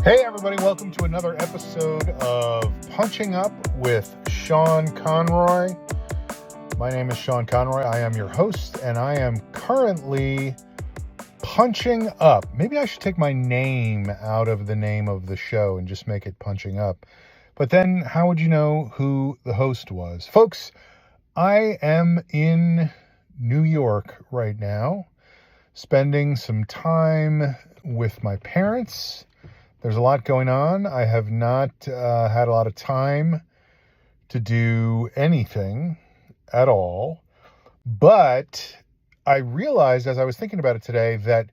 Hey everybody, welcome to another episode of Punching Up with Sean Conroy. My name is Sean Conroy. I am your host, and I am currently punching up. Maybe I should take my name out of the name of the show and just make it Punching Up. But then how would you know who the host was? Folks, I am in New York right now, spending some time with my parents. There's a lot going on. I have not had a lot of time to do anything at all. But I realized as I was thinking about it today that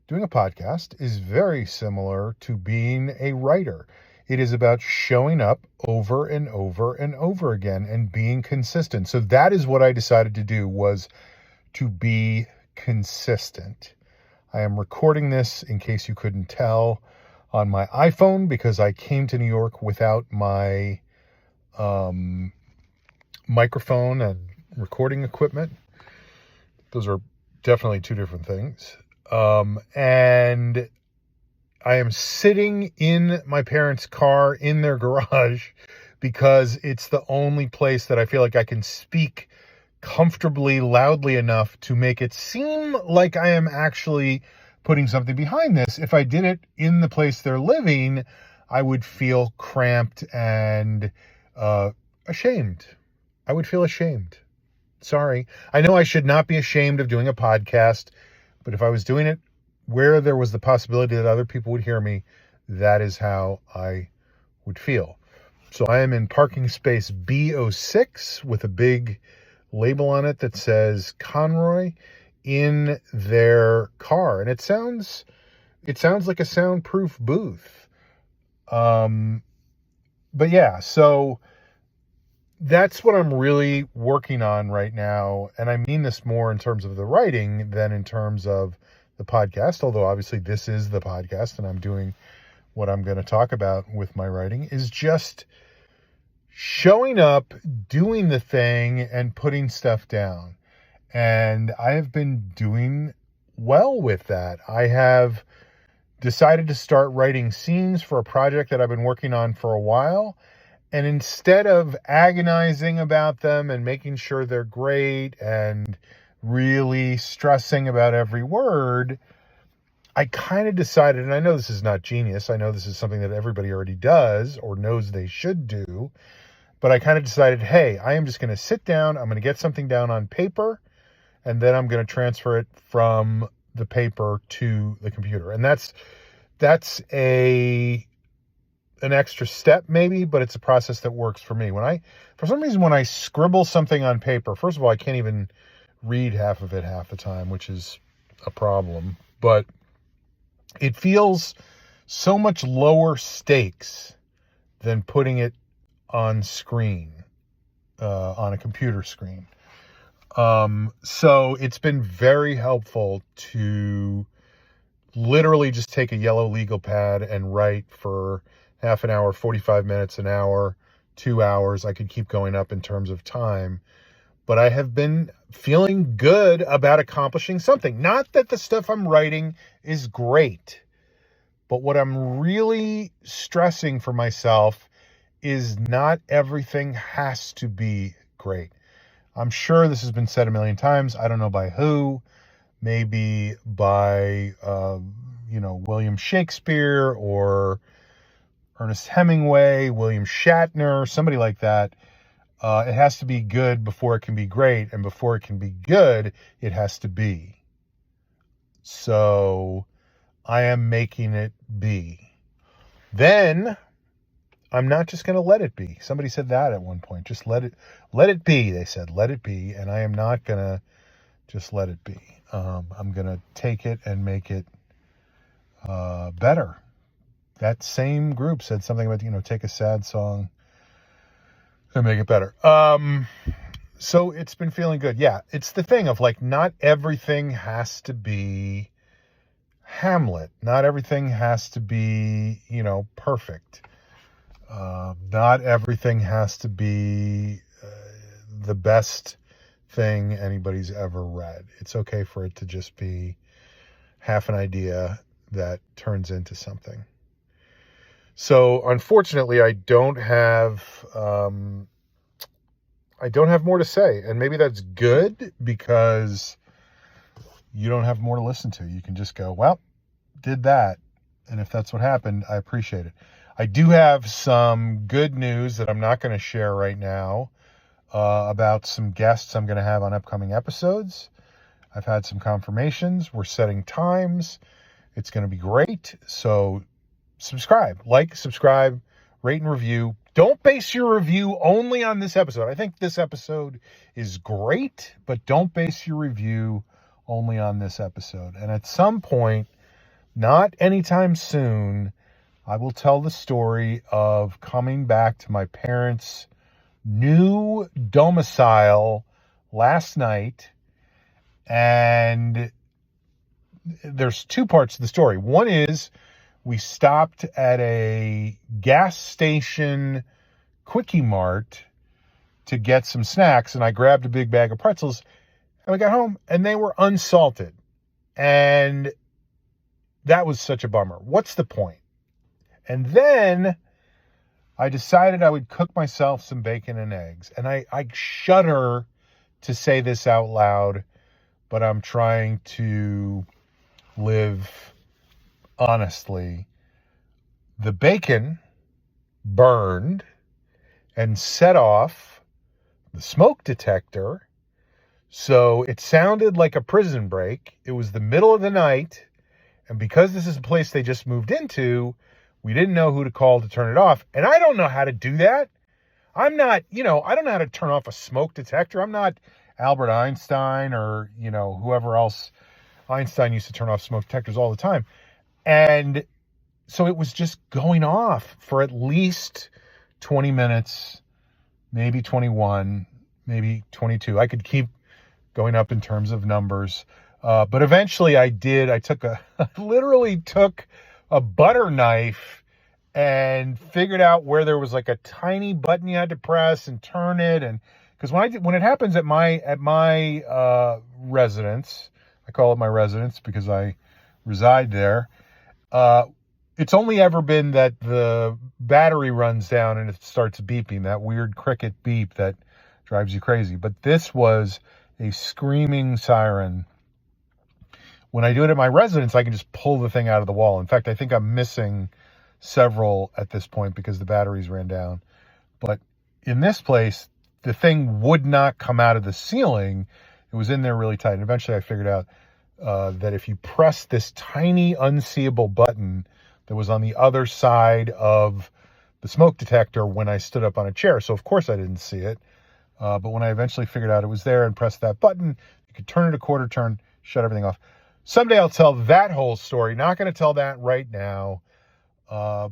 doing a podcast is very similar to being a writer. It is about showing up over and over and over again and being consistent. So that is what I decided to do, was to be consistent. I am recording this, in case you couldn't tell, on my iPhone because I came to New York without my microphone and recording equipment. Those are definitely two different things. And I am sitting in my parents' car in their garage because it's the only place that I feel like I can speak comfortably, loudly enough to make it seem like I am actually putting something behind this. If I did it in the place they're living, I would feel cramped and ashamed. I would feel ashamed. Sorry. I know I should not be ashamed of doing a podcast, but if I was doing it where there was the possibility that other people would hear me, that is how I would feel. So I am in parking space B06 with a big label on it that says Conroy in their car, and it sounds like a soundproof booth. But yeah, so that's what I'm really working on right now, and I mean this more in terms of the writing than in terms of the podcast, although obviously this is the podcast and I'm doing what I'm going to talk about with my writing, is just showing up, doing the thing, and putting stuff down. And I have been doing well with that. I have decided to start writing scenes for a project that I've been working on for a while. And instead of agonizing about them and making sure they're great and really stressing about every word, I kind of decided, and I know this is not genius, I know this is something that everybody already does or knows they should do, but I kind of decided, hey, I am just going to sit down, I'm going to get something down on paper, and then I'm going to transfer it from the paper to the computer. And that's an extra step maybe, but it's a process that works for me. For some reason, when I scribble something on paper, first of all, I can't even read half of it half the time, which is a problem. But it feels so much lower stakes than putting it on screen, on a computer screen. So it's been very helpful to literally just take a yellow legal pad and write for half an hour, 45 minutes, an hour, 2 hours. I could keep going up in terms of time, but I have been feeling good about accomplishing something. Not that the stuff I'm writing is great, but what I'm really stressing for myself is not everything has to be great. I'm sure this has been said a million times. I don't know by who. Maybe by, William Shakespeare or Ernest Hemingway, William Shatner, somebody like that. It has to be good before it can be great. And before it can be good, it has to be. So I am making it be. Then I'm not just going to let it be. Somebody said that at one point. Just let it be. They said, let it be. And I am not going to just let it be. I'm going to take it and make it better. That same group said something about, take a sad song and make it better. So it's been feeling good. Yeah, it's the thing of not everything has to be Hamlet. Not everything has to be, perfect. Not everything has to be the best thing anybody's ever read. It's okay for it to just be half an idea that turns into something. So unfortunately, I don't have more to say, and maybe that's good because you don't have more to listen to. You can just go, well, did that. And if that's what happened, I appreciate it. I do have some good news that I'm not going to share right now about some guests I'm going to have on upcoming episodes. I've had some confirmations. We're setting times. It's going to be great. So subscribe, rate and review. Don't base your review only on this episode. I think this episode is great, but don't base your review only on this episode. And at some point, not anytime soon, I will tell the story of coming back to my parents' new domicile last night. And there's two parts to the story. One is we stopped at a gas station quickie mart to get some snacks, and I grabbed a big bag of pretzels, and we got home, and they were unsalted. And that was such a bummer. What's the point? And then I decided I would cook myself some bacon and eggs. And I shudder to say this out loud, but I'm trying to live honestly. The bacon burned and set off the smoke detector. So it sounded like a prison break. It was the middle of the night. And because this is a place they just moved into, we didn't know who to call to turn it off. And I don't know how to do that. I'm not, I don't know how to turn off a smoke detector. I'm not Albert Einstein or, whoever else. Einstein used to turn off smoke detectors all the time. And so it was just going off for at least 20 minutes, maybe 21, maybe 22. I could keep going up in terms of numbers. But eventually I literally took a butter knife and figured out where there was like a tiny button you had to press and turn it. And because when it happens at my residence, I call it my residence because I reside there. It's only ever been that the battery runs down and it starts beeping, that weird cricket beep that drives you crazy. But this was a screaming siren. When I do it at my residence, I can just pull the thing out of the wall. In fact, I think I'm missing several at this point because the batteries ran down. But in this place, the thing would not come out of the ceiling. It was in there really tight. And eventually I figured out that if you press this tiny unseeable button that was on the other side of the smoke detector when I stood up on a chair. So of course I didn't see it. But when I eventually figured out it was there and pressed that button, you could turn it a quarter turn, shut everything off. Someday I'll tell that whole story. Not going to tell that right now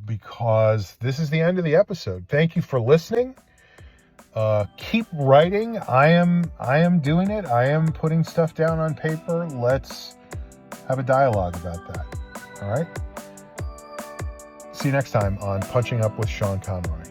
because this is the end of the episode. Thank you for listening. Keep writing. I am doing it. I am putting stuff down on paper. Let's have a dialogue about that. All right. See you next time on Punching Up with Sean Conroy.